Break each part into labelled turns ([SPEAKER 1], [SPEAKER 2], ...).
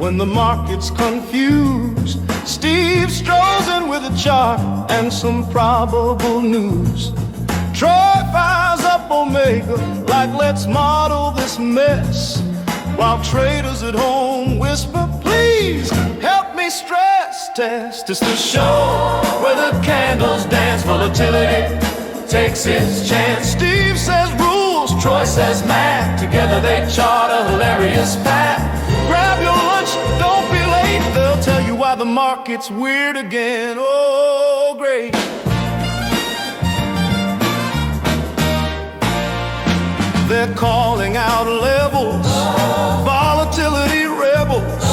[SPEAKER 1] when the market's confused. Steve strolls in with a chart and some probable news. Troy fires up Omega like, let's model this mess, while traders at home whisper, please help me stress test. It's the show where the candles dance. Volatility takes its chance. Steve says rules, Troy says math. Together they chart a hilarious path. Grab your lunch, don't be late. They'll tell you why the market's weird again. Oh, great. They're calling out levels, volatility rebels,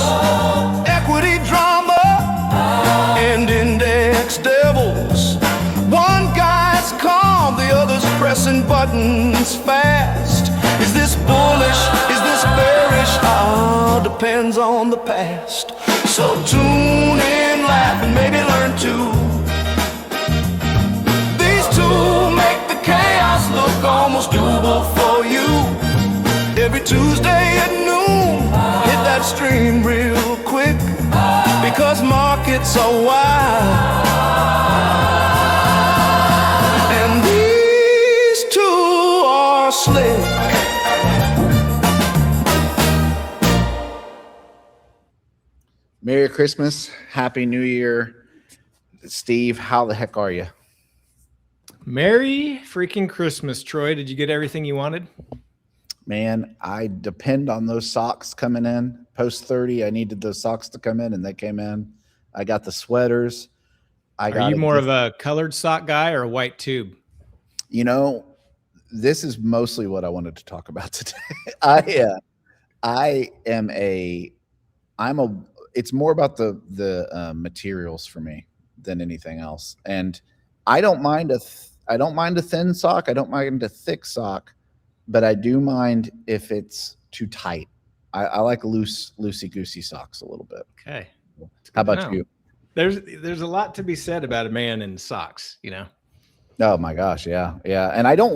[SPEAKER 1] equity drama, and index devils. One guy's calm, the other's pressing buttons fast. Is this bullish? Is this bearish? Ah, depends on the past. So tune in, laugh, and maybe learn too. These two make the chaos look almost doable for you. Every Tuesday at noon, hit that stream real quick, because markets are wild, and these two are slick.
[SPEAKER 2] Merry Christmas, Happy New Year. Steve, how the heck are you?
[SPEAKER 3] Merry freaking Christmas, Troy. Did you get everything you wanted?
[SPEAKER 2] Man, I depend on those socks coming in. Post 30, I needed those socks to come in, and they came in. I got the sweaters.
[SPEAKER 3] Are you more of a colored sock guy or a white tube?
[SPEAKER 2] You know, this is mostly what I wanted to talk about today. It's more about the materials for me than anything else. And I don't mind a thin sock. I don't mind a thick sock, but I do mind if it's too tight. I like loosey-goosey socks a little bit.
[SPEAKER 3] Okay.
[SPEAKER 2] How about you?
[SPEAKER 3] There's a lot to be said about a man in socks, you know?
[SPEAKER 2] Oh my gosh. Yeah. Yeah. And I don't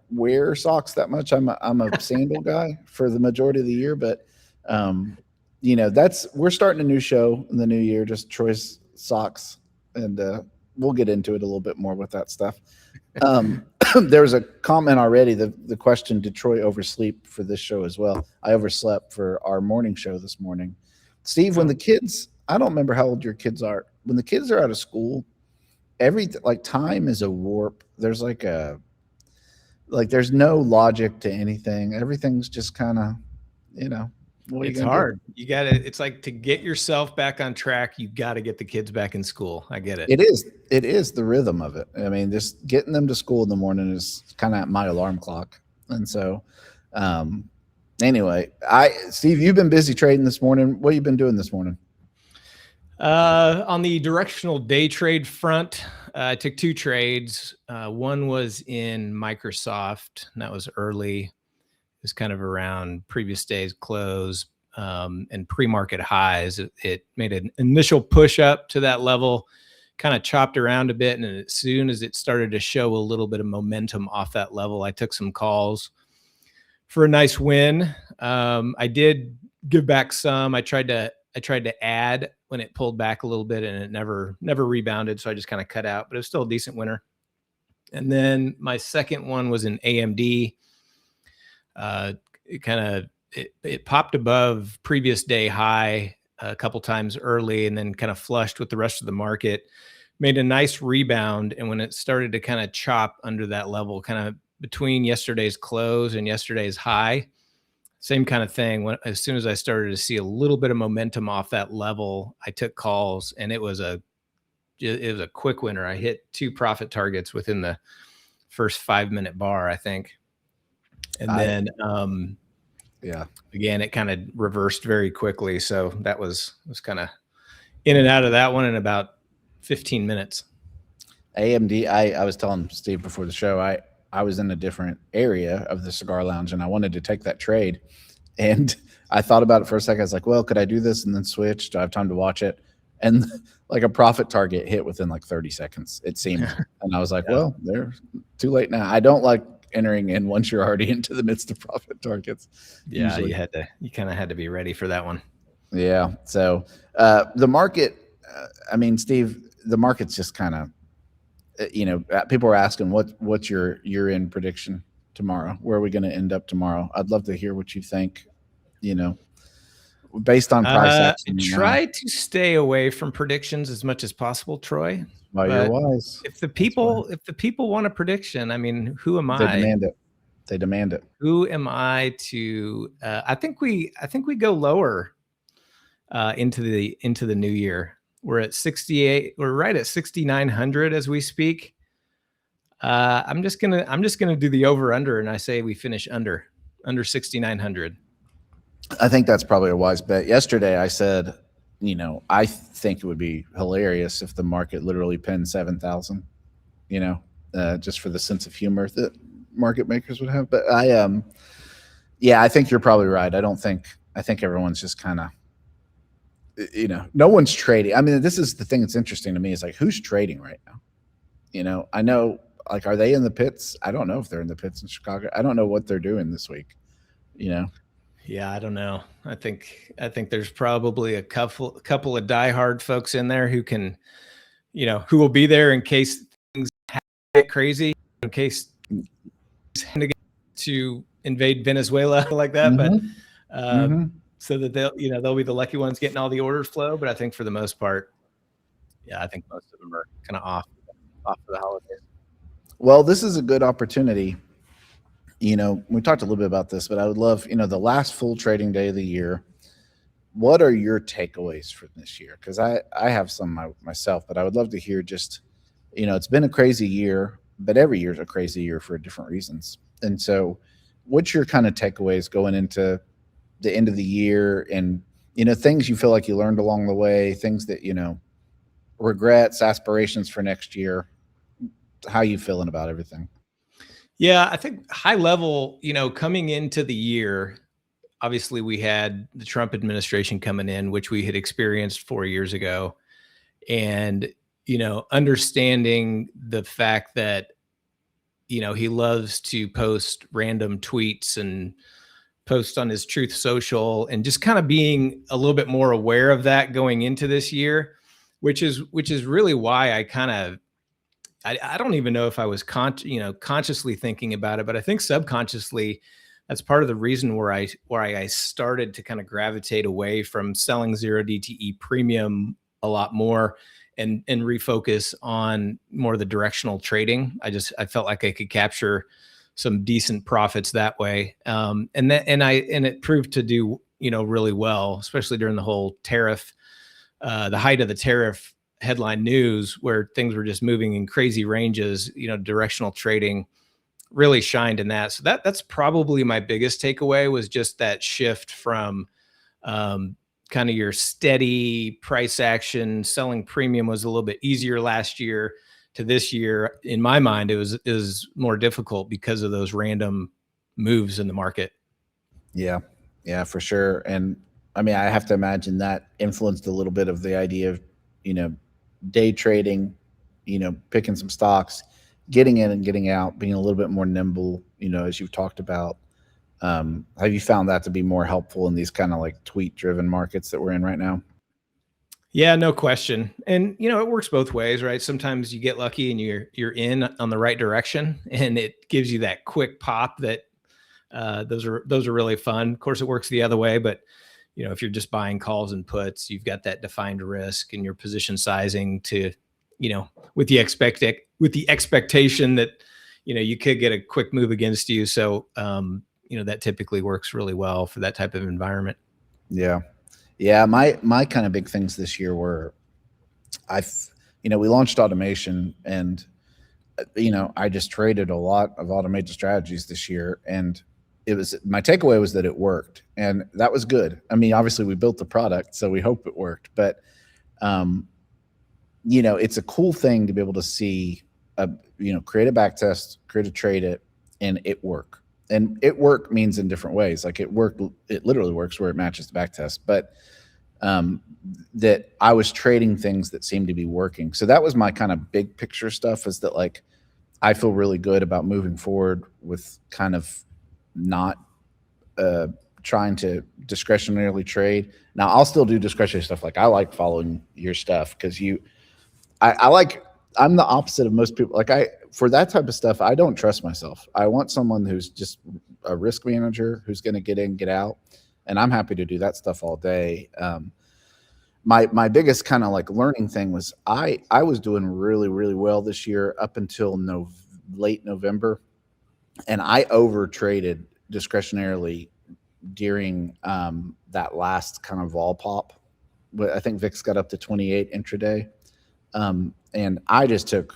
[SPEAKER 2] wear socks that much. I'm a sandal guy for the majority of the year, but, you know, we're starting a new show in the new year, just Troy's socks. And, we'll get into it a little bit more with that stuff. There was a comment already. The question, did Troy oversleep for this show as well? I overslept for our morning show this morning. Steve, when the kids, I don't remember how old your kids are. When the kids are out of school, time is a warp. There's there's no logic to anything. Everything's just kind of, you know.
[SPEAKER 3] It's hard. It's like, to get yourself back on track, you got to get the kids back in school. I get it.
[SPEAKER 2] It is the rhythm of it. I mean, just getting them to school in the morning is kind of my alarm clock. And so, anyway, Steve, you've been busy trading this morning. What have you been doing this morning?
[SPEAKER 3] On the directional day trade front, I took two trades. One was in Microsoft, and that was early. It was kind of around previous day's close and pre-market highs. It made an initial push up to that level, kind of chopped around a bit. And as soon as it started to show a little bit of momentum off that level, I took some calls for a nice win. I did give back some. I tried to add when it pulled back a little bit, and it never rebounded. So I just kind of cut out, but it was still a decent winner. And then my second one was in AMD. It popped above previous day high a couple times early, and then kind of flushed with the rest of the market, made a nice rebound. And when it started to kind of chop under that level, kind of between yesterday's close and yesterday's high, same kind of thing. As soon as I started to see a little bit of momentum off that level, I took calls, and it was a quick winner. I hit 2 profit targets within the first 5-minute bar, I think. And then, again, it kind of reversed very quickly. So that was kind of in and out of that one in about 15 minutes.
[SPEAKER 2] AMD, I was telling Steve before the show, I was in a different area of the cigar lounge, and I wanted to take that trade. And I thought about it for a second. I was like, well, could I do this and then switch? Do I have time to watch it? And like a profit target hit within like 30 seconds, it seemed. And I was like, well, they're too late now. I don't like entering in once you're already into the midst of profit targets.
[SPEAKER 3] Yeah, usually. You kind of had to be ready for that one.
[SPEAKER 2] Yeah. So the market, I mean, Steve, the market's just kind of, people are asking what's your year-end prediction tomorrow? Where are we going to end up tomorrow? I'd love to hear what you think, you know, based on price
[SPEAKER 3] I
[SPEAKER 2] action now.
[SPEAKER 3] try to stay away from predictions as much as possible, Troy.
[SPEAKER 2] Well, you're
[SPEAKER 3] But
[SPEAKER 2] wise.
[SPEAKER 3] if the
[SPEAKER 2] That's why
[SPEAKER 3] people want a prediction, I mean, who am
[SPEAKER 2] they
[SPEAKER 3] I?
[SPEAKER 2] demand it. They demand it.
[SPEAKER 3] Who am I to? I think we go lower into the new year. We're at 68. We're right at 6,900 as we speak. I'm just gonna do the over under, and I say we finish under 6,900.
[SPEAKER 2] I think that's probably a wise bet. Yesterday, I said, I think it would be hilarious if the market literally pinned 7,000. Just for the sense of humor that market makers would have. But yeah, I think you're probably right. I think everyone's just kind of, no one's trading. I mean, this is the thing that's interesting to me is like, who's trading right now? I know, like, are they in the pits? I don't know if they're in the pits in Chicago. I don't know what they're doing this week.
[SPEAKER 3] Yeah, I don't know. I think there's probably a couple of diehard folks in there who can, who will be there in case things get crazy, in case to invade Venezuela like that. But so that they'll be the lucky ones getting all the orders flow. But I think for the most part, yeah, I think most of them are kind of off for the holidays.
[SPEAKER 2] Well, this is a good opportunity. We talked a little bit about this, but I would love, the last full trading day of the year. What are your takeaways from this year? Because I have some myself, but I would love to hear just, it's been a crazy year, but every year is a crazy year for different reasons. And so what's your kind of takeaways going into the end of the year and, things you feel like you learned along the way, things that, regrets, aspirations for next year? How you feeling about everything?
[SPEAKER 3] Yeah, I think high level, coming into the year, obviously we had the Trump administration coming in, which we had experienced 4 years ago. And, understanding the fact that, he loves to post random tweets and post on his Truth Social, and just kind of being a little bit more aware of that going into this year, which is really why I don't even know if I was consciously thinking about it, but I think subconsciously that's part of the reason where I started to kind of gravitate away from selling 0 DTE premium a lot more and refocus on more of the directional trading. I felt like I could capture some decent profits that way. And it proved to do, really well, especially during the whole tariff, the height of the tariff headline news, where things were just moving in crazy ranges. Directional trading really shined in that. So that's probably my biggest takeaway, was just that shift from kind of your steady price action. Selling premium was a little bit easier last year to this year. In my mind, it was more difficult because of those random moves in the market.
[SPEAKER 2] Yeah, for sure. And I mean, I have to imagine that influenced a little bit of the idea of, day trading, picking some stocks, getting in and getting out, being a little bit more nimble, as you've talked about. Have you found that to be more helpful in these kind of like tweet driven markets that we're in right now?
[SPEAKER 3] Yeah, no question. And it works both ways, right? Sometimes you get lucky and you're in on the right direction, and it gives you that quick pop that those are really fun. Of course, it works the other way, but if you're just buying calls and puts, you've got that defined risk and your position sizing to, with the expectation that, you could get a quick move against you. So, that typically works really well for that type of environment.
[SPEAKER 2] Yeah. Yeah. My kind of big things this year were we launched automation, and, I just traded a lot of automated strategies this year, and my takeaway was that it worked, and that was good. I mean, obviously we built the product, so we hope it worked, but it's a cool thing to be able to see create a back test, trade it, and it work. And it work means in different ways. Like it literally works where it matches the back test, but that I was trading things that seemed to be working. So that was my kind of big picture stuff, is that like I feel really good about moving forward with kind of not trying to discretionarily trade. Now I'll still do discretionary stuff. Like I like following your stuff because I'm the opposite of most people. Like for that type of stuff, I don't trust myself. I want someone who's just a risk manager who's going to get in, get out. And I'm happy to do that stuff all day. My biggest kind of like learning thing was I was doing really, really well this year up until late November. And I over traded discretionarily during that last kind of vol pop. I think VIX got up to 28 intraday. And I just took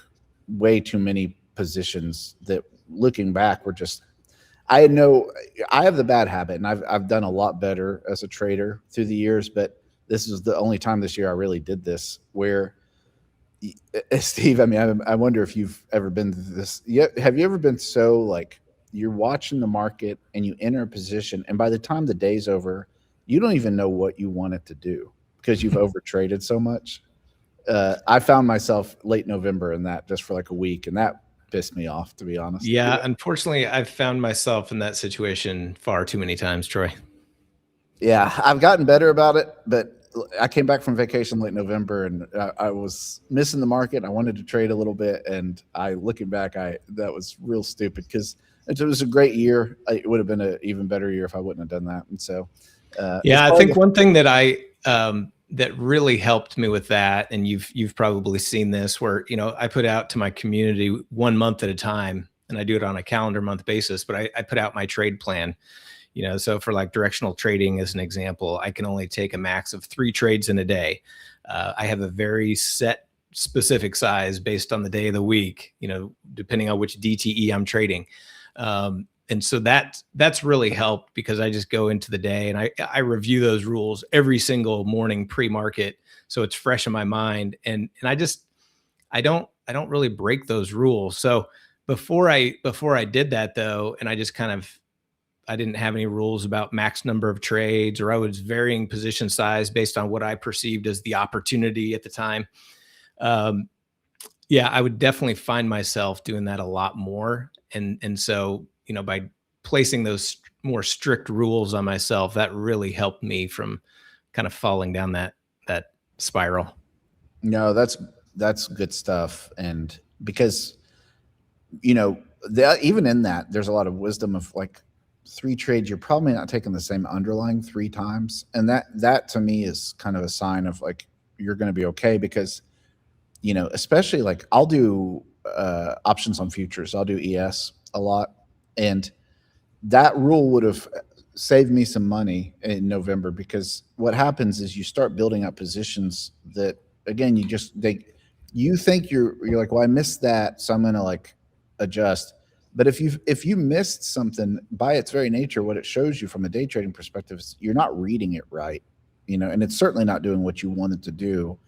[SPEAKER 2] way too many positions that looking back were just, I have the bad habit, and I've done a lot better as a trader through the years, but this is the only time this year I really did this where Steve, I mean, I wonder if you've ever been to this. Have you ever been so like you're watching the market and you enter a position, and by the time the day's over, you don't even know what you want it to do because you've over traded so much? I found myself late November in that just for like a week, and that pissed me off, to be honest.
[SPEAKER 3] Yeah, unfortunately, I've found myself in that situation far too many times, Troy.
[SPEAKER 2] Yeah, I've gotten better about it, but I came back from vacation late November, and I was missing the market. I wanted to trade a little bit, and looking back, that was real stupid because it was a great year. It would have been an even better year if I wouldn't have done that. And so,
[SPEAKER 3] yeah, I think one thing that that really helped me with that, and you've probably seen this, where I put out to my community 1 month at a time, and I do it on a calendar month basis. But I put out my trade plan. So for like directional trading, as an example, I can only take a max of 3 trades in a day. I have a very set specific size based on the day of the week, depending on which DTE I'm trading. And so that's really helped because I just go into the day and I review those rules every single morning pre-market. So it's fresh in my mind. And I don't really break those rules. So before I did that though, and I didn't have any rules about max number of trades, or I was varying position size based on what I perceived as the opportunity at the time. Yeah, I would definitely find myself doing that a lot more. And so, by placing those more strict rules on myself, that really helped me from kind of falling down that spiral.
[SPEAKER 2] No, that's good stuff. And because, even in that, there's a lot of wisdom of like 3 trades, you're probably not taking the same underlying 3 times. And that to me is kind of a sign of like, you're going to be okay because, especially like I'll do options on futures. I'll do ES a lot. And that rule would have saved me some money in November because what happens is you start building up positions that, again, you think you're like, well, I missed that, so I'm going to like adjust. But if you missed something, by its very nature, what it shows you from a day trading perspective is you're not reading it right, and it's certainly not doing what you want it to do.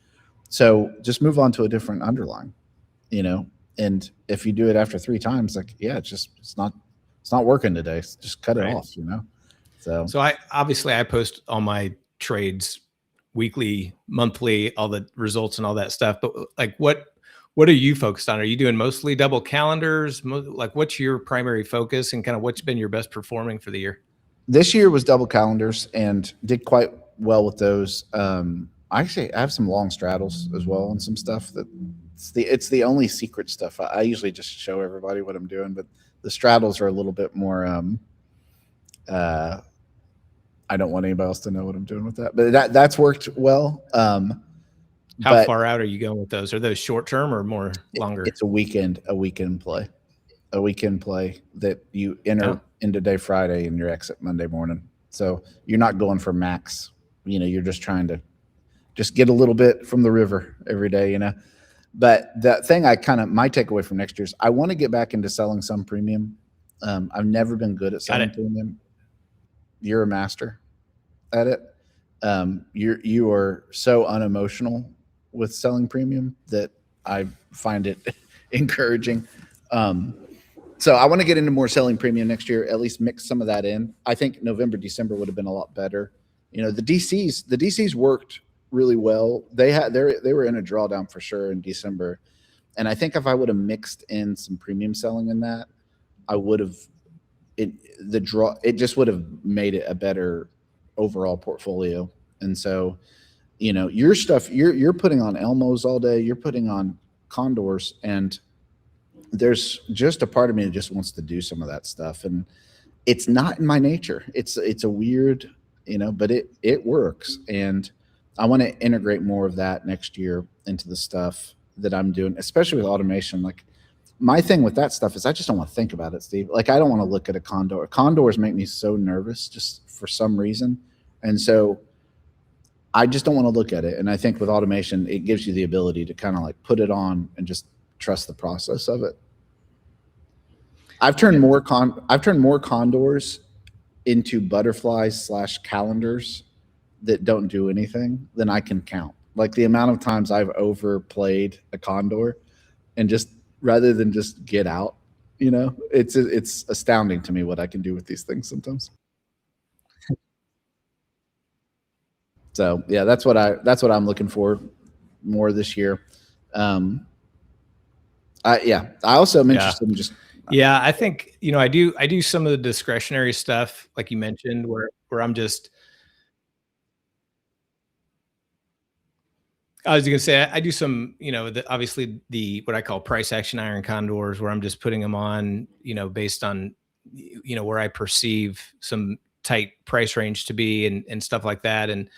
[SPEAKER 2] So just move on to a different underlying, and if you do it after 3 times, like, yeah, it's not working today. Just cut it off, So
[SPEAKER 3] I post all my trades weekly, monthly, all the results and all that stuff. But like, what are you focused on? Are you doing mostly double calendars? Like, what's your primary focus, and kind of what's been your best performing for the year?
[SPEAKER 2] This year was double calendars and did quite well with those. I have some long straddles as well and some stuff that it's the only secret stuff. I usually just show everybody what I'm doing, but the straddles are a little bit more. I don't want anybody else to know what I'm doing with that, but that's worked well.
[SPEAKER 3] How far out are you going with those? Are those short term or more longer?
[SPEAKER 2] It's a weekend play that you enter into day Friday and your exit Monday morning. So you're not going for max, you're just trying to just get a little bit from the river every day, But the thing my takeaway from next year is I want to get back into selling some premium. I've never been good at selling premium. You're a master at it. You are so unemotional with selling premium that I find it encouraging. So I want to get into more selling premium next year, at least mix some of that in. I think November, December would have been a lot better. The DCs worked really well. They were in a drawdown for sure in December. And I think if I would have mixed in some premium selling in that, I would have it just would have made it a better overall portfolio. And so, your stuff, you're putting on Elmos all day, you're putting on Condors, and there's just a part of me that just wants to do some of that stuff. And it's not in my nature. It's a weird, but it works. And I want to integrate more of that next year into the stuff that I'm doing, especially with automation. Like, my thing with that stuff is I just don't want to think about it, Steve. Like, I don't want to look at a Condor. Condors make me so nervous just for some reason. And so I just don't want to look at it. And I think with automation, it gives you the ability to kind of like put it on and just trust the process of it. I've turned more Condors into butterflies / calendars that don't do anything than I can count. Like, the amount of times I've overplayed a Condor, and just rather than just get out, it's astounding to me what I can do with these things sometimes. So yeah, that's what I'm looking for more this year. I also am interested in just.
[SPEAKER 3] Yeah, I think, I do some of the discretionary stuff, like you mentioned, where I'm just. I was going to say, I do some, obviously what I call price action iron condors, where I'm just putting them on, based on, where I perceive some tight price range to be, and stuff like that. And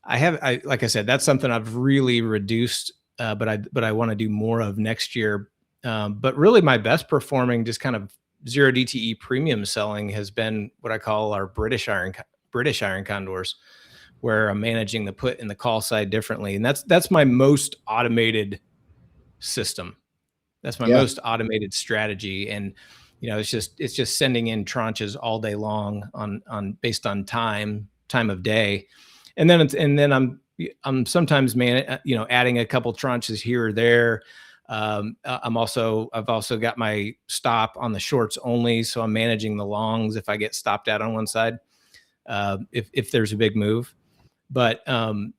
[SPEAKER 3] like I said, that's something I've really reduced, but I want to do more of next year. But really, my best performing, just kind of zero DTE premium selling, has been what I call our British iron condors, where I'm managing the put and the call side differently. And that's my most automated system. That's my most automated strategy. And, it's just sending in tranches all day long on based on time of day. And then I'm sometimes, adding a couple tranches here or there. I've also got my stop on the shorts only. So I'm managing the longs if I get stopped out on one side, if there's a big move. But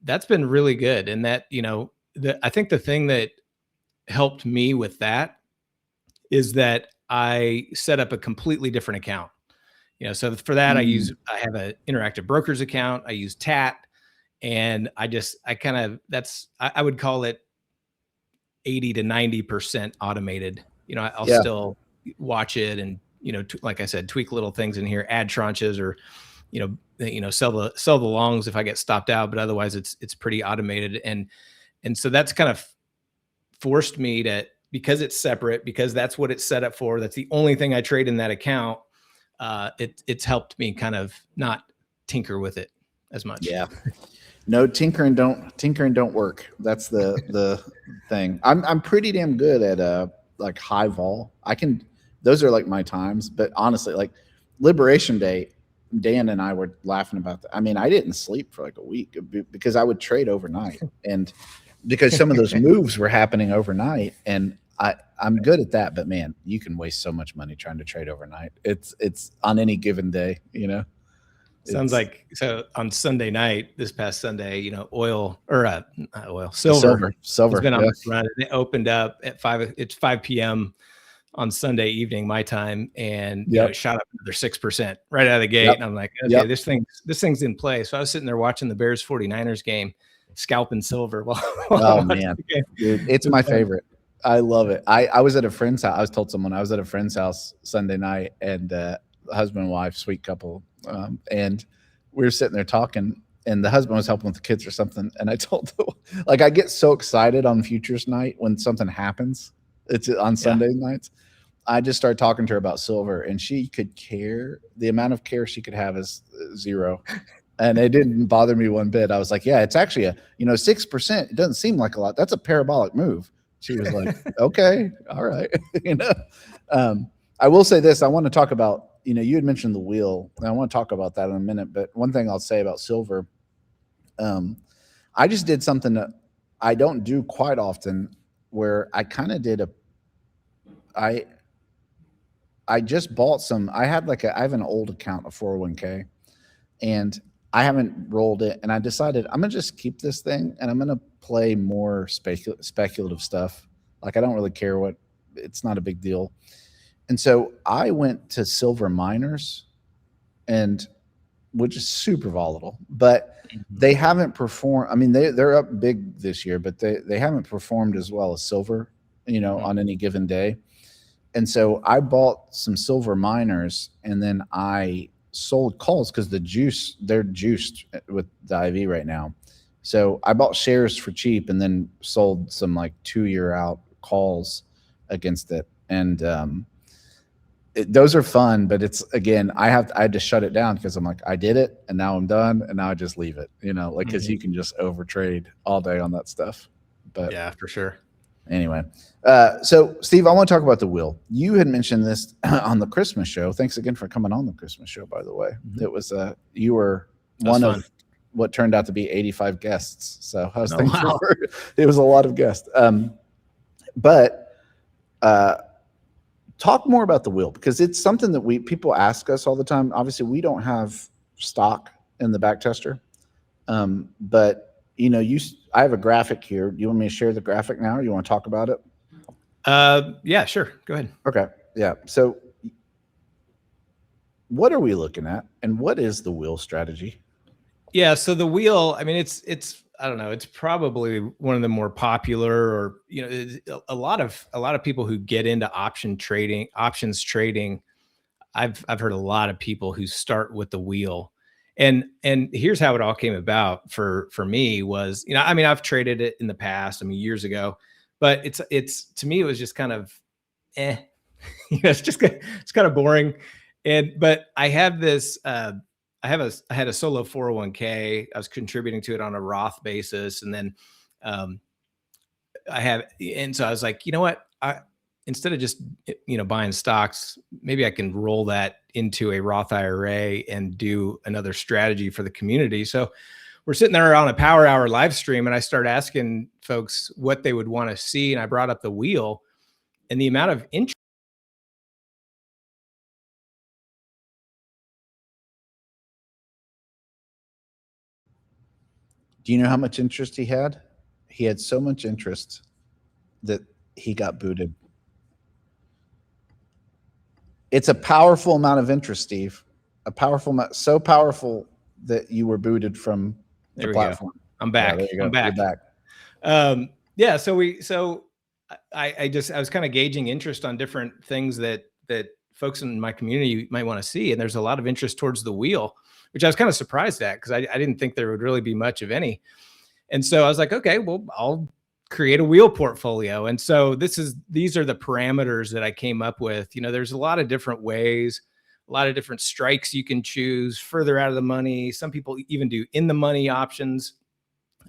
[SPEAKER 3] that's been really good. And that, I think the thing that helped me with that is that I set up a completely different account. So for that, I have an interactive brokers account. I use TAT, and I would call it 80 to 90% automated. I'll still watch it and, like I said, tweak little things in here, add tranches, or, sell the longs if I get stopped out, but otherwise it's pretty automated. And so that's kind of forced me to, because it's separate, because that's what it's set up for. That's the only thing I trade in that account. It's helped me kind of not tinker with it as much.
[SPEAKER 2] Yeah. No, tinker and don't work. That's the thing. I'm pretty damn good at like high vol. Those are like my times, but honestly, like Liberation Day, Dan and I were laughing about that. I mean, I didn't sleep for like a week because I would trade overnight, and because some of those moves were happening overnight, and I'm good at that. But man, you can waste so much money trying to trade overnight. It's on any given day,
[SPEAKER 3] Sounds like, so on Sunday night, this past Sunday, silver has been on this run, and it opened up at 5 p.m. on Sunday evening, my time, and it shot up another 6% right out of the gate. And I'm like, okay, this thing's in play. So I was sitting there watching the Bears 49ers game, scalping silver.
[SPEAKER 2] Oh man, dude, it's my favorite. I love it. I was at a friend's house. I was told someone I was at a friend's house Sunday night, and husband and wife, sweet couple, and we were sitting there talking, and the husband was helping with the kids or something. And I told him, like, I get so excited on futures night when something happens. It's on Sunday nights. I just started talking to her about silver, and she could care. The amount of care she could have is zero. And it didn't bother me one bit. I was like, yeah, it's actually 6%. It doesn't seem like a lot. That's a parabolic move. She was like, okay, all right. I will say this. I want to talk about, you had mentioned the wheel, and I want to talk about that in a minute. But one thing I'll say about silver, I just did something that I don't do quite often, where I kind of did I just bought some. I have an old account, a 401k, and I haven't rolled it. And I decided I'm going to just keep this thing, and I'm going to play more speculative stuff. Like, I don't really care it's not a big deal. And so I went to silver miners, and which is super volatile, but they haven't performed. I mean, they're up big this year, but they haven't performed as well as silver, on any given day. And so I bought some silver miners, and then I sold calls because they're juiced with the IV right now. So I bought shares for cheap and then sold some like 2-year out calls against it. And those are fun, but it's, again, I had to shut it down because I'm like, I did it and now I'm done, and now I just leave it, because you can just overtrade all day on that stuff. But
[SPEAKER 3] yeah, for sure.
[SPEAKER 2] Anyway, so Steve, I want to talk about the wheel. You had mentioned this on the Christmas show. Thanks again for coming on the Christmas show, by the way. It was you were one of what turned out to be 85 guests. So how's things?
[SPEAKER 3] Wow.
[SPEAKER 2] It was a lot of guests. But talk more about the wheel, because it's something that people ask us all the time. Obviously, we don't have stock in the back tester, but I have a graphic here. Do you want me to share the graphic now, or you want to talk about it?
[SPEAKER 3] Yeah, sure. Go ahead.
[SPEAKER 2] Okay. Yeah. So what are we looking at, and what is the wheel strategy?
[SPEAKER 3] Yeah. So the wheel, I mean, it's, I don't know, it's probably one of the more popular, or, a lot of people who get into options trading. I've heard a lot of people who start with the wheel. And here's how it all came about for me was, I mean, I've traded it in the past, years ago, but it's to me, it was just kind of, it's kind of boring. But I have this, I had a solo 401k. I was contributing to it on a Roth basis. And then, so I was like, you know what? Instead of just, buying stocks, maybe I can roll that into a Roth IRA and do another strategy for the community. So we're sitting there on a Power Hour live stream, and I start asking folks what they would want to see. And I brought up the wheel, and the amount of interest.
[SPEAKER 2] Do you know how much interest he had? He had so much interest that he got booted. It's a powerful amount of interest, Steve. A powerful amount, so powerful that you were booted from the platform.
[SPEAKER 3] Go. I'm back.
[SPEAKER 2] Yeah, there you go.
[SPEAKER 3] I'm back.
[SPEAKER 2] You're back.
[SPEAKER 3] Yeah. So I was kind of gauging interest on different things that folks in my community might want to see. And there's a lot of interest towards the wheel, which I was kind of surprised at, because I didn't think there would really be much of any. And so I was like, okay, well, I'll create a wheel portfolio. And so these are the parameters that I came up with. There's a lot of different ways, a lot of different strikes you can choose further out of the money. Some people even do in the money options,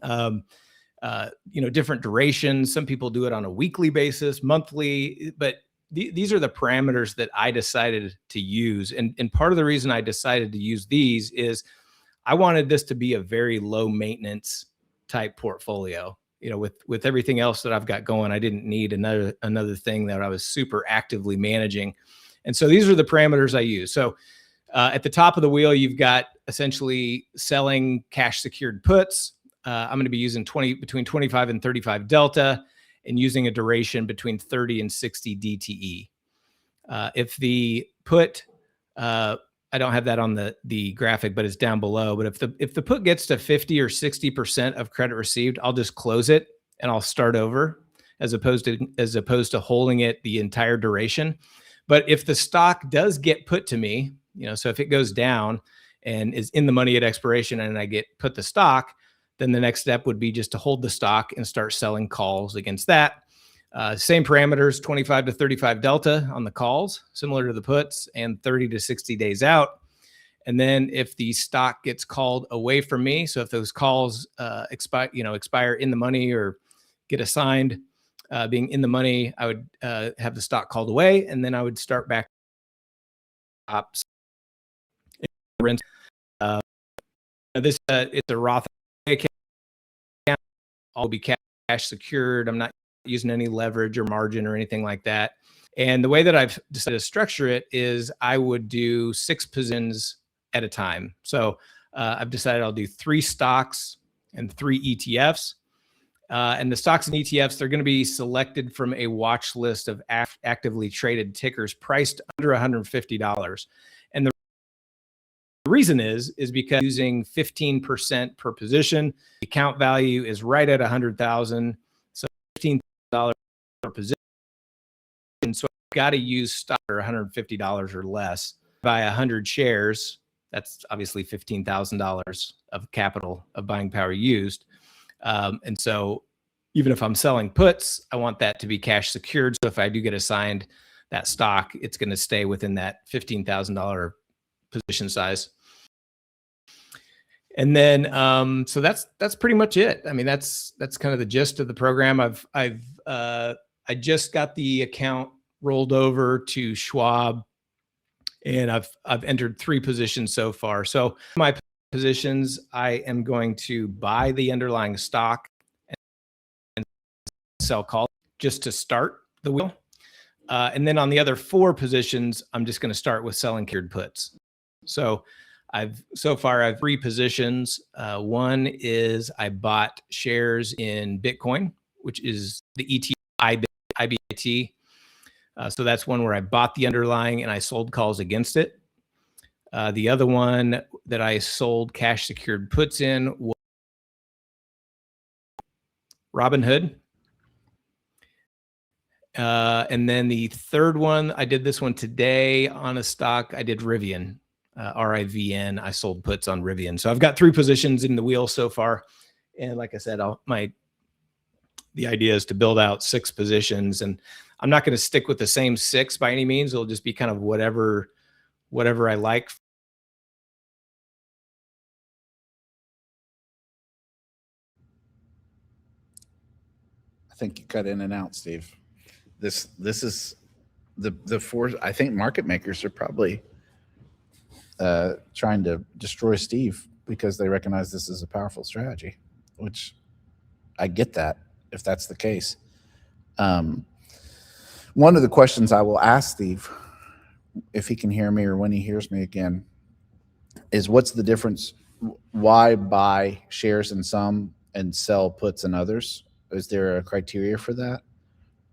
[SPEAKER 3] different durations. Some people do it on a weekly basis, monthly, but these are the parameters that I decided to use. And part of the reason I decided to use these is I wanted this to be a very low maintenance type portfolio. With everything else that I've got going, I didn't need another thing that I was super actively managing. And so these are the parameters I use. So at the top of the wheel, you've got essentially selling cash secured puts. I'm going to be using between 25 and 35 delta, and using a duration between 30 and 60 DTE. If the put, I don't have that on the graphic, but it's down below. But if the put gets to 50 or 60% of credit received, I'll just close it and I'll start over, as opposed to holding it the entire duration. But if the stock does get put to me, so if it goes down and is in the money at expiration and I get put the stock, then the next step would be just to hold the stock and start selling calls against that. Same parameters, 25 to 35 delta on the calls, similar to the puts, and 30 to 60 days out. And then if the stock gets called away from me, so if those calls expire in the money or get assigned being in the money, I would have the stock called away, and then I would start back ops. This it's a Roth account. I'll be cash secured. I'm not using any leverage or margin or anything like that. And the way that I've decided to structure it is I would do 6 positions at a time. So I've decided I'll do 3 stocks and 3 ETFs. And the stocks and ETFs, they're going to be selected from a watch list of actively traded tickers priced under $150. And the reason is because using 15% per position, the account value is right at 100,000. So $15 per position. So I've got to use stock for $150 or less. Buy 100 shares. That's obviously $15,000 of capital of buying power used. And so even if I'm selling puts, I want that to be cash secured. So if I do get assigned that stock, it's going to stay within that $15,000 position size. And then, so that's pretty much it. I mean, that's kind of the gist of the program. I just got the account rolled over to Schwab, and I've entered 3 positions so far. So my positions, I am going to buy the underlying stock and sell calls just to start the wheel. And then on the other 4 positions, I'm just going to start with selling secured puts. So so far I have 3 positions. One is I bought shares in Bitcoin, which is the ETF IBIT. So that's one where I bought the underlying and I sold calls against it. The other one that I sold cash secured puts in was Robinhood. And then the third one, I did this one today on a stock. I did Rivian, RIVN. I sold puts on Rivian. So I've got 3 positions in the wheel so far. And like I said, the idea is to build out 6 positions, and I'm not going to stick with the same 6 by any means. It'll just be kind of whatever I like.
[SPEAKER 2] I think you cut in and out, Steve. This is the 4. I think market makers are probably trying to destroy Steve because they recognize this is a powerful strategy, which I get that if that's the case. One of the questions I will ask Steve, if he can hear me or when he hears me again, is what's the difference? Why buy shares in some and sell puts in others? Is there a criteria for that?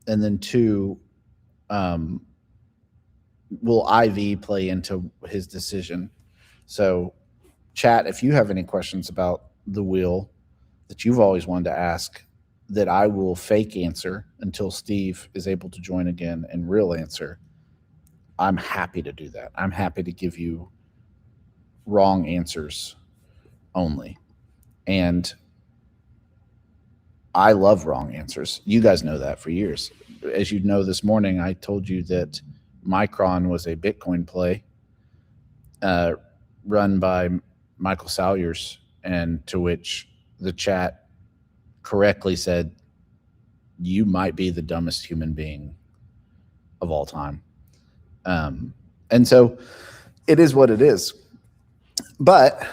[SPEAKER 2] And then 2, will IV play into his decision? So chat, if you have any questions about the wheel that you've always wanted to ask, that I will fake answer until Steve is able to join again and real answer, I'm happy to do that. I'm happy to give you wrong answers only. And I love wrong answers. You guys know that for years. As you know, this morning I told you that Micron was a Bitcoin play run by Michael Salyers, and to which the chat correctly said, you might be the dumbest human being of all time. And so it is what it is. But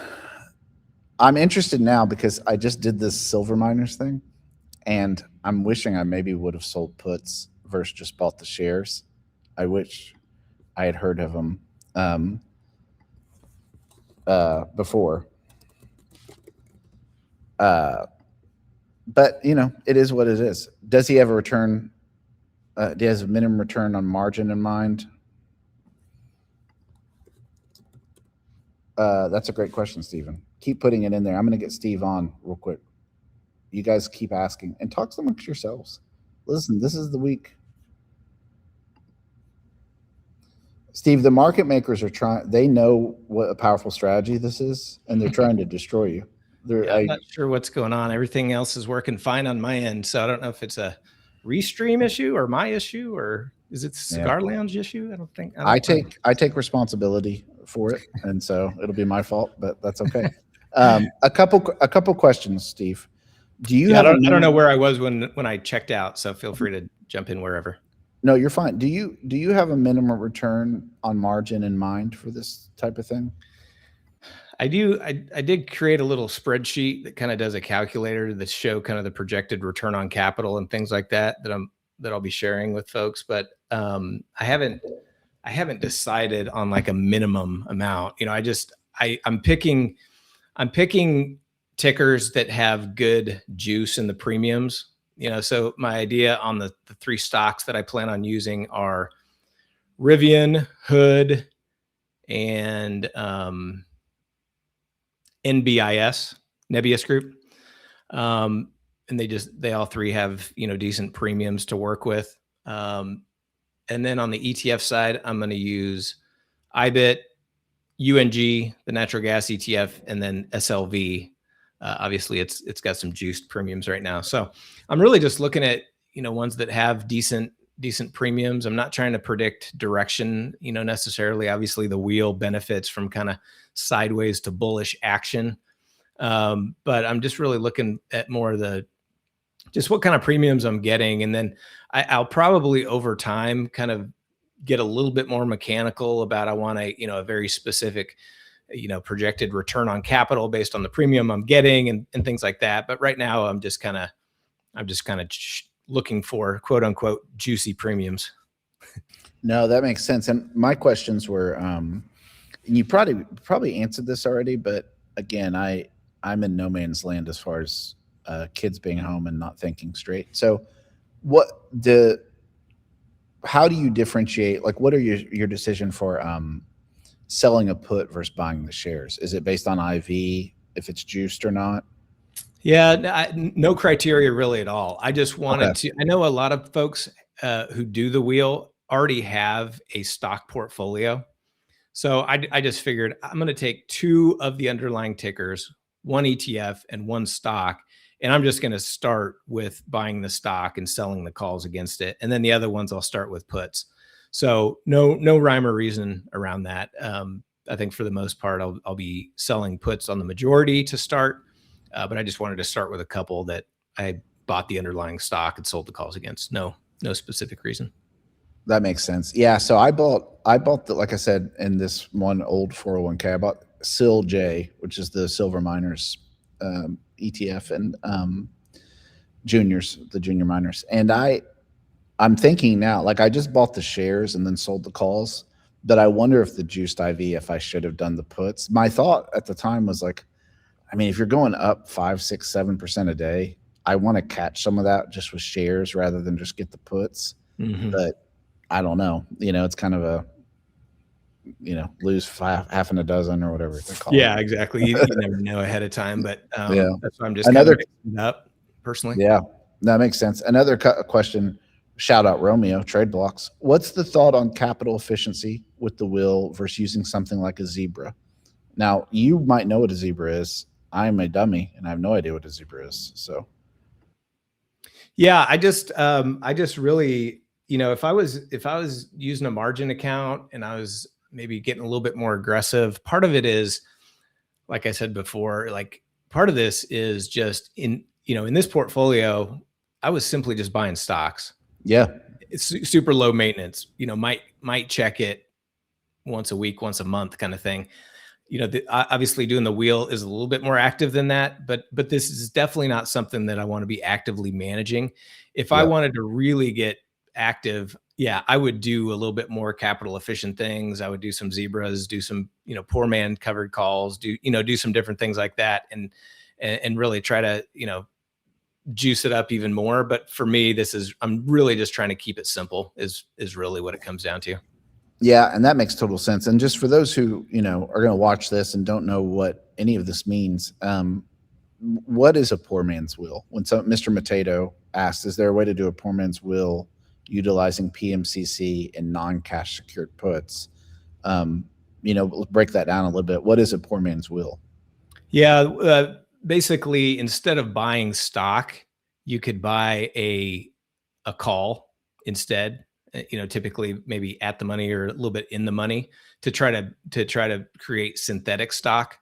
[SPEAKER 2] I'm interested now because I just did this silver miners thing, and I'm wishing I maybe would have sold puts versus just bought the shares. I wish I had heard of them before. But, you know, it is what it is. Does he have a return? Do he have a minimum return on margin in mind? That's a great question, Stephen. Keep putting it in there. I'm going to get Steve on real quick. You guys keep asking and talk amongst yourselves. Listen, this is the week. Steve, the market makers are trying. They know what a powerful strategy this is, and they're trying to destroy you.
[SPEAKER 3] I'm not sure what's going on. Everything else is working fine on my end. So I don't know if it's a restream issue or my issue, or is it Cigar Lounge issue? I don't think.
[SPEAKER 2] I take responsibility for it, and so it'll be my fault, but that's okay. A couple questions, Steve. Do you have?
[SPEAKER 3] I don't know where I was when I checked out, so feel free to jump in wherever.
[SPEAKER 2] No, you're fine. Do you have a minimum return on margin in mind for this type of thing?
[SPEAKER 3] I do. I did create a little spreadsheet that kind of does a calculator that show kind of the projected return on capital and things like that I'll be sharing with folks. But I haven't decided on like a minimum amount. You know, I'm picking tickers that have good juice in the premiums. So my idea on the 3 stocks that I plan on using are Rivian, Hood, and NBIS, Nebius Group. And they all 3 have, decent premiums to work with. And then on the ETF side, I'm going to use IBIT, UNG, the natural gas ETF, and then SLV. Obviously it's got some juiced premiums right now. So I'm really just looking at, ones that have decent premiums. I'm not trying to predict direction, necessarily. Obviously the wheel benefits from kind of sideways to bullish action. But I'm just really looking at more of just what kind of premiums I'm getting. And then I'll probably over time kind of get a little bit more mechanical about, I want a very specific, projected return on capital based on the premium I'm getting and things like that. But right now I'm just kind of looking for quote unquote juicy premiums.
[SPEAKER 2] No, that makes sense. And my questions were, and you probably answered this already, but again, I'm in no man's land as far as kids being home and not thinking straight. So how do you differentiate? Like, what are your decision for selling a put versus buying the shares? Is it based on IV, if it's juiced or not?
[SPEAKER 3] Yeah, no criteria really at all. I just wanted
[SPEAKER 2] Okay.
[SPEAKER 3] I know a lot of folks who do the wheel already have a stock portfolio. So I just figured I'm going to take 2 of the underlying tickers, 1 ETF and 1 stock, and I'm just going to start with buying the stock and selling the calls against it. And then the other ones I'll start with puts. So no rhyme or reason around that. I think for the most part, I'll be selling puts on the majority to start. But I just wanted to start with a couple that I bought the underlying stock and sold the calls against. No specific reason.
[SPEAKER 2] That makes sense. Yeah. So I bought like I said, in this one old 401k, I bought SILJ, which is the silver miners ETF, and the junior miners. And I'm thinking now, like, I just bought the shares and then sold the calls, that I wonder if the juiced IV, if I should have done the puts. My thought at the time was like, I mean, if you're going up 5, 6, 7% a day, I want to catch some of that just with shares rather than just get the puts.
[SPEAKER 3] Mm-hmm.
[SPEAKER 2] But I don't know. It's kind of a, lose half and a dozen or whatever they call it.
[SPEAKER 3] Yeah, exactly. You never know ahead of time, but
[SPEAKER 2] yeah,
[SPEAKER 3] that's why I'm just kind of mixing it up personally.
[SPEAKER 2] Yeah, that makes sense. Another question. Shout out Romeo, Trade Blocks. What's the thought on capital efficiency with the wheel versus using something like a Zebra? Now, you might know what a Zebra is. I'm a dummy and I have no idea what a Zebra is. So,
[SPEAKER 3] yeah, I just really, if I was using a margin account and I was maybe getting a little bit more aggressive, part of it is, like I said before, like part of this is just in this portfolio, I was simply just buying stocks.
[SPEAKER 2] Yeah.
[SPEAKER 3] It's super low maintenance, might check it once a week, once a month kind of thing. Obviously doing the wheel is a little bit more active than that, but this is definitely not something that I want to be actively managing. If I wanted to really get active, yeah, I would do a little bit more capital efficient things. I would do some Zebras, do some, poor man covered calls, do some different things like that, and really try to, juice it up even more. But for me, I'm really just trying to keep it simple is really what it comes down to.
[SPEAKER 2] Yeah. And that makes total sense. And just for those who, are going to watch this and don't know what any of this means, what is a poor man's will? When Mr. Mateto asked, is there a way to do a poor man's will utilizing PMCC and non-cash secured puts? Break that down a little bit. What is a poor man's will?
[SPEAKER 3] Yeah. Basically, instead of buying stock, you could buy a call instead, typically maybe at the money or a little bit in the money to try to create synthetic stock.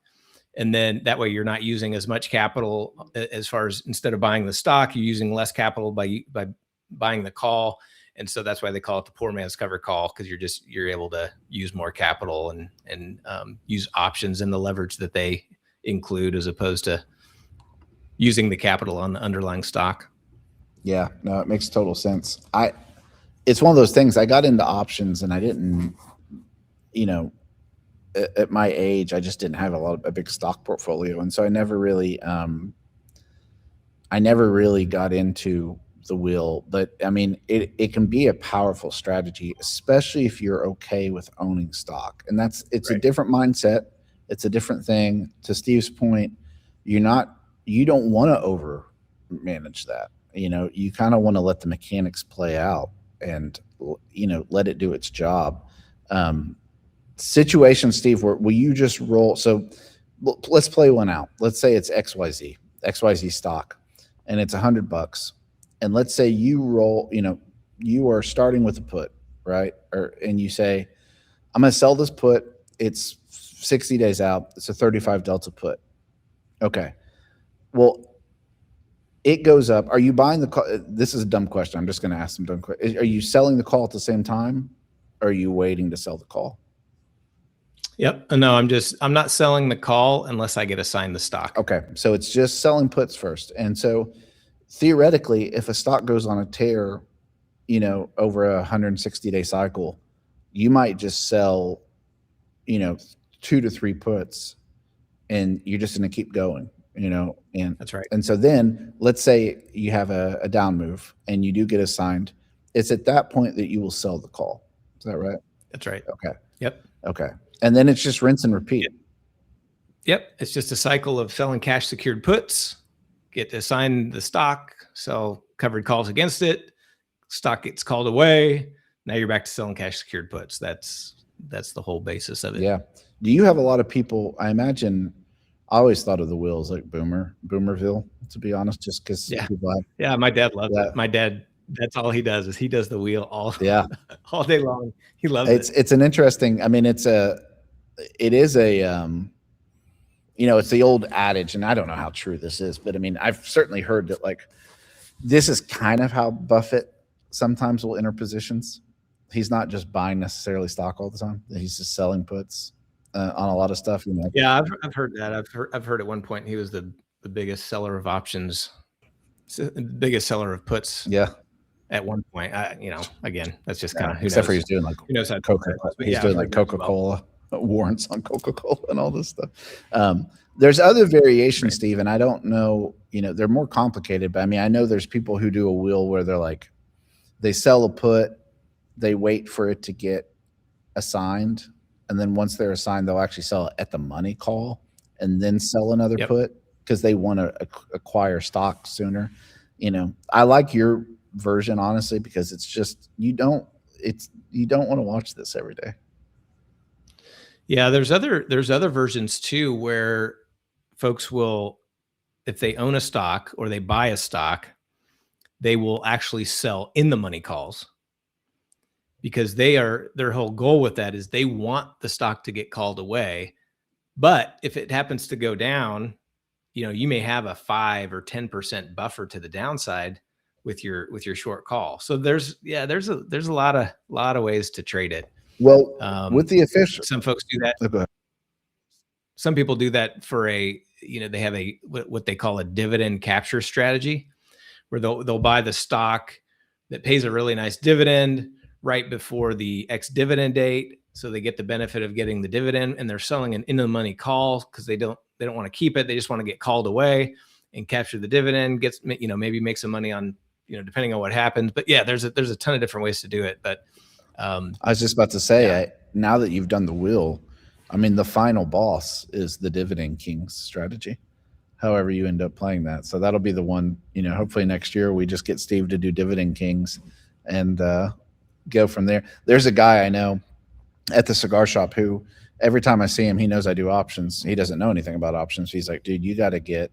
[SPEAKER 3] And then that way you're not using as much capital as far as, instead of buying the stock, you're using less capital by buying the call. And so that's why they call it the poor man's cover call, because you're able to use more capital and use options and the leverage that they include, as opposed to using the capital on the underlying stock.
[SPEAKER 2] Yeah, no, it makes total sense. It's one of those things. I got into options and I didn't, at my age, I just didn't have a big stock portfolio, and so I never really got into the wheel. But I mean, it can be a powerful strategy, especially if you're okay with owning stock, and it's a different mindset. It's a different thing. To Steve's point, you don't want to over manage that. You kind of want to let the mechanics play out and let it do its job. Situation, Steve, where will you just roll? So let's play one out. Let's say it's XYZ stock, and it's $100. And let's say you roll, you are starting with a put, right? And you say, I'm going to sell this put. It's 60 days out. It's a 35 delta put. Okay. Well, it goes up. Are you buying the call? This is a dumb question. I'm just going to ask some dumb questions. Are you selling the call at the same time? Or are you waiting to sell the call?
[SPEAKER 3] Yep. No, I'm not selling the call unless I get assigned the stock.
[SPEAKER 2] Okay. So it's just selling puts first. And so theoretically, if a stock goes on a tear, over a 160-day cycle, you might just sell, 2 to 3 puts, and you're just going to keep going, and
[SPEAKER 3] That's right.
[SPEAKER 2] And so then let's say you have a down move and you do get assigned. It's at that point that you will sell the call. Is that right?
[SPEAKER 3] That's right.
[SPEAKER 2] Okay.
[SPEAKER 3] Yep.
[SPEAKER 2] Okay. And then it's just rinse and repeat.
[SPEAKER 3] Yep. It's just a cycle of selling cash secured puts, get assigned the stock, sell covered calls against it, stock gets called away. Now you're back to selling cash secured puts. That's the whole basis of it.
[SPEAKER 2] Yeah. Do you have a lot of people? I imagine I always thought of the wheels like Boomerville, to be honest, just because
[SPEAKER 3] yeah, my dad loves it. My dad, that's all he does is he does the wheel all day long. He loves it.
[SPEAKER 2] It's an interesting, I mean, it's the old adage, and I don't know how true this is, but I mean, I've certainly heard that like this is kind of how Buffett sometimes will enter positions. He's not just buying necessarily stock all the time. He's just selling puts on a lot of stuff.
[SPEAKER 3] Yeah, I've heard that. I've heard at one point he was the biggest seller of options, biggest seller of puts.
[SPEAKER 2] Yeah.
[SPEAKER 3] At one point, again, that's just kind of
[SPEAKER 2] except for he's doing like Coca-Cola warrants on Coca-Cola and all this stuff. There's other variations, Steve, and I don't know. They're more complicated, but I mean, I know there's people who do a wheel where they're like, they sell a put, they wait for it to get assigned, and then once they're assigned, they'll actually sell it at the money call and then sell another put because they want to acquire stock sooner. I like your version, honestly, because it's just you don't want to watch this every day.
[SPEAKER 3] Yeah, there's other versions too where folks will, if they own a stock or they buy a stock, they will actually sell in the money calls because their whole goal with that is they want the stock to get called away. But if it happens to go down, you may have a 5 or 10% buffer to the downside with your short call. So there's a lot of ways to trade it.
[SPEAKER 2] Well, with the official,
[SPEAKER 3] some folks do that.
[SPEAKER 2] Oh, go ahead.
[SPEAKER 3] Some people do that for they have what they call a dividend capture strategy, where they'll buy the stock that pays a really nice dividend right before the ex-dividend date, so they get the benefit of getting the dividend, and they're selling an in-the-money call because they don't want to keep it. They just want to get called away and capture the dividend. Gets maybe make some money on depending on what happens. But yeah, there's a ton of different ways to do it. But
[SPEAKER 2] I was just about to say, now that you've done the wheel, I mean, the final boss is the Dividend Kings strategy, however you end up playing that. So that'll be the one, hopefully next year we just get Steve to do Dividend Kings and go from there. There's a guy I know at the cigar shop who every time I see him, he knows I do options. He doesn't know anything about options. He's like, dude, you got to get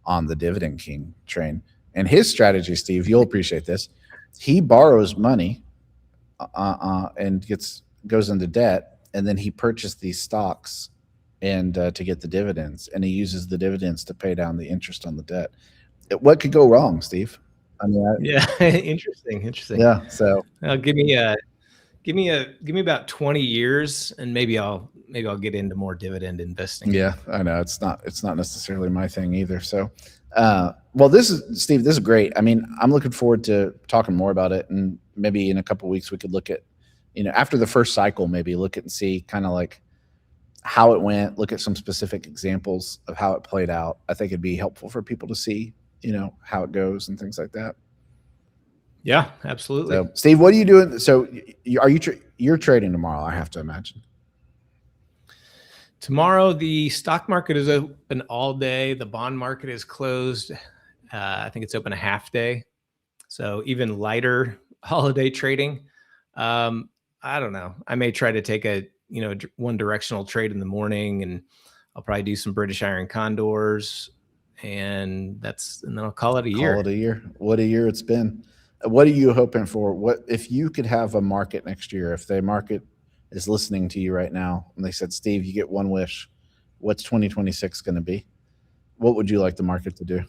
[SPEAKER 2] on the Dividend King train. And his strategy, Steve, you'll appreciate this. He borrows money and goes into debt, and then he purchased these stocks and to get the dividends, and he uses the dividends to pay down the interest on the debt. What could go wrong, Steve? I mean,
[SPEAKER 3] interesting.
[SPEAKER 2] Yeah. So
[SPEAKER 3] give me about 20 years, and maybe I'll get into more dividend investing.
[SPEAKER 2] Yeah, I know it's not necessarily my thing either. So, well, Steve, this is great. I mean, I'm looking forward to talking more about it, and maybe in a couple of weeks we could look at, after the first cycle, maybe look at and see kind of like how it went, look at some specific examples of how it played out. I think it'd be helpful for people to see, how it goes and things like that.
[SPEAKER 3] Yeah, absolutely.
[SPEAKER 2] So, Steve, what are you doing? So, you're trading tomorrow? I have to imagine.
[SPEAKER 3] Tomorrow, the stock market is open all day. The bond market is closed. I think it's open a half day. So even lighter holiday trading. I don't know. I may try to take a one directional trade in the morning, and I'll probably do some British Iron Condors, and then I'll call it a year.
[SPEAKER 2] Call it a year. What a year it's been. What are you hoping for? What if you could have a market next year? If the market is listening to you right now and they said, Steve, you get one wish, what's 2026 going to be? What would you like the market to do?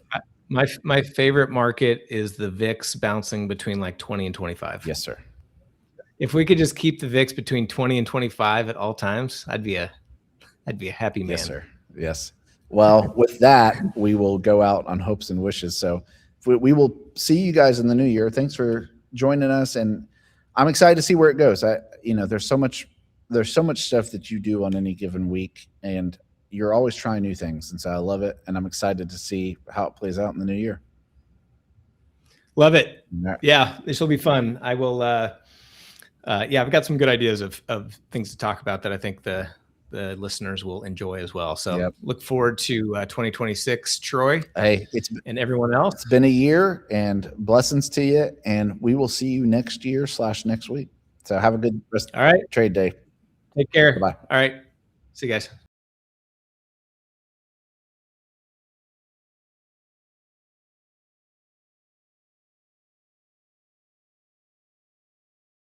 [SPEAKER 3] My favorite market is the VIX bouncing between like 20 and 25.
[SPEAKER 2] Yes, sir.
[SPEAKER 3] If we could just keep the VIX between 20 and 25 at all times, I'd be a happy man.
[SPEAKER 2] Yes, sir. Yes. Well, with that, we will go out on hopes and wishes. So we will see you guys in the new year. Thanks for joining us, and I'm excited to see where it goes. There's so much stuff that you do on any given week, and you're always trying new things. And so I love it, and I'm excited to see how it plays out in the new year.
[SPEAKER 3] Love it.
[SPEAKER 2] Right.
[SPEAKER 3] Yeah, this will be fun. I will. I've got some good ideas of things to talk about that I think the listeners will enjoy as well. So Look forward to 2026, Troy.
[SPEAKER 2] Hey,
[SPEAKER 3] and everyone else.
[SPEAKER 2] It's been a year, and blessings to you. And we will see you next year / next week. So have a good rest.
[SPEAKER 3] All right.
[SPEAKER 2] Trade day.
[SPEAKER 3] Take care.
[SPEAKER 2] Bye.
[SPEAKER 3] All right. See you guys.